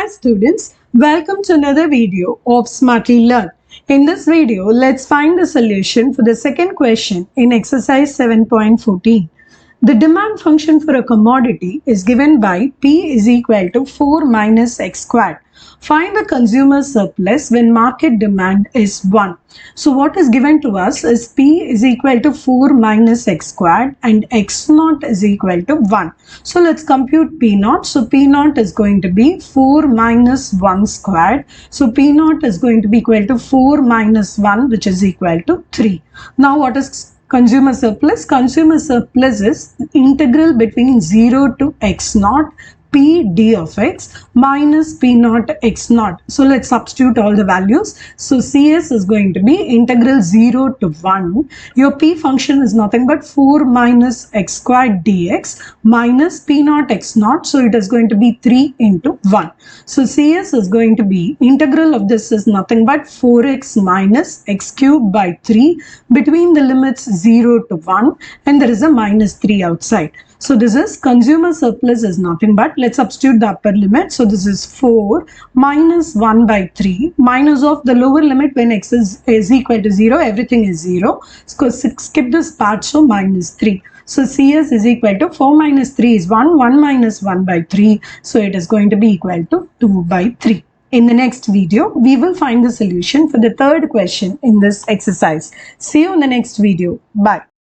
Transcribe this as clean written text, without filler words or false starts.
Hi students, welcome to another video of Smartly Learn. In this video, let's find the solution for the second question in exercise 7.14. The demand function for a commodity is given by P is equal to 4 minus x squared. Find the consumer surplus when market demand is 1. So what is given to us is P is equal to 4 minus x squared and x naught is equal to 1. So let's compute P naught. So P naught is going to be 4 minus 1 squared. So P naught is going to be equal to 4 minus 1, which is equal to 3. Now what is consumer surplus? Consumer surplus is integral between 0 to x naught P d of x minus P naught x naught. So let's substitute all the values. So CS is going to be integral 0 to 1. Your P function is nothing but 4 minus x squared dx minus P naught x naught. So it is going to be 3 into 1. So CS is going to be integral of this is nothing but 4x minus x cubed by 3 between the limits 0 to 1, and there is a minus 3 outside. So this is consumer surplus is nothing but, let's substitute the upper limit. So this is 4 minus 1 by 3 minus of the lower limit when x is equal to 0, everything is 0. So skip this part, so minus 3. So CS is equal to 4 minus 3 is 1, 1 minus 1 by 3. So it is going to be equal to 2 by 3. In the next video, we will find the solution for the third question in this exercise. See you in the next video. Bye.